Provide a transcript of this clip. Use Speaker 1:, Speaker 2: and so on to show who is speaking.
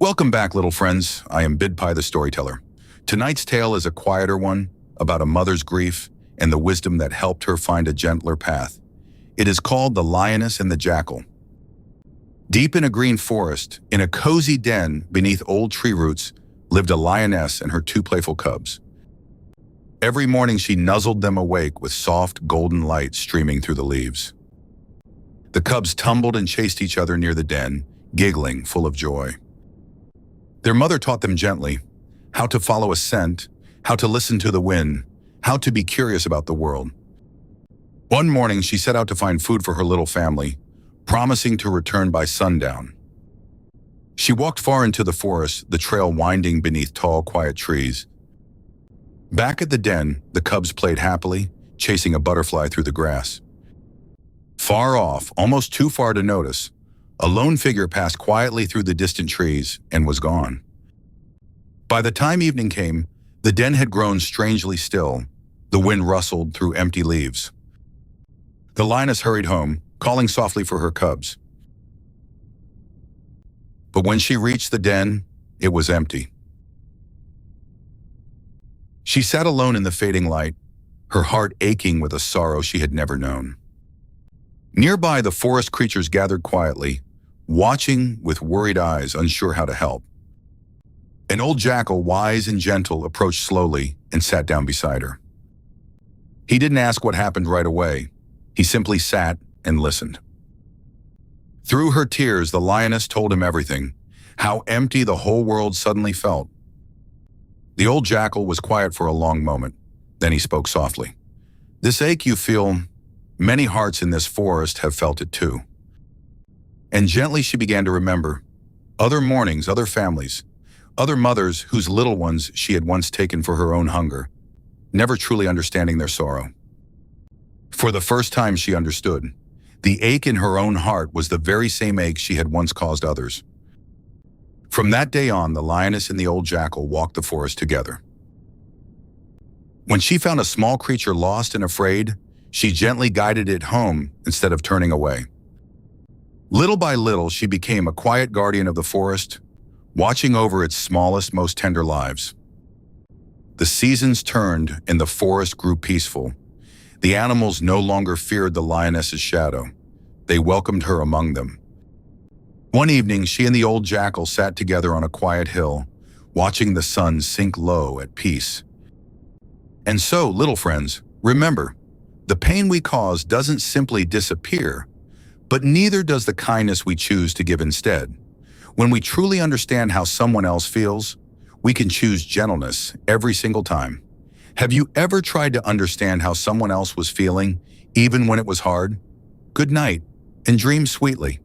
Speaker 1: Welcome back, little friends. I am Bidpai the storyteller. Tonight's tale is a quieter one about a mother's grief and the wisdom that helped her find a gentler path. It is called The Lioness and the Jackal. Deep in a green forest, in a cozy den beneath old tree roots, lived a lioness and her two playful cubs. Every morning she nuzzled them awake with soft golden light streaming through the leaves. The cubs tumbled and chased each other near the den, giggling, full of joy. Their mother taught them gently how to follow a scent, how to listen to the wind, how to be curious about the world. One morning, she set out to find food for her little family, promising to return by sundown. She walked far into the forest, the trail winding beneath tall, quiet trees. Back at the den, the cubs played happily, chasing a butterfly through the grass. Far off, almost too far to notice, a lone figure passed quietly through the distant trees and was gone. By the time evening came, the den had grown strangely still. The wind rustled through empty leaves. The lioness hurried home, calling softly for her cubs. But when she reached the den, it was empty. She sat alone in the fading light, her heart aching with a sorrow she had never known. Nearby, the forest creatures gathered quietly, watching with worried eyes, unsure how to help. An old jackal, wise and gentle, approached slowly and sat down beside her. He didn't ask what happened right away. He simply sat and listened. Through her tears, the lioness told him everything, how empty the whole world suddenly felt. The old jackal was quiet for a long moment. Then he spoke softly. "This ache you feel, many hearts in this forest have felt it too." And gently she began to remember other mornings, other families, other mothers whose little ones she had once taken for her own hunger, never truly understanding their sorrow. For the first time she understood. The ache in her own heart was the very same ache she had once caused others. From that day on, the lioness and the old jackal walked the forest together. When she found a small creature lost and afraid, she gently guided it home instead of turning away. Little by little, she became a quiet guardian of the forest, watching over its smallest, most tender lives. The seasons turned and the forest grew peaceful. The animals no longer feared the lioness's shadow. They welcomed her among them. One evening, she and the old jackal sat together on a quiet hill, watching the sun sink low at peace. And so, little friends, remember, the pain we cause doesn't simply disappear, but neither does the kindness we choose to give instead. When we truly understand how someone else feels, we can choose gentleness every single time. Have you ever tried to understand how someone else was feeling, even when it was hard? Good night, and dream sweetly.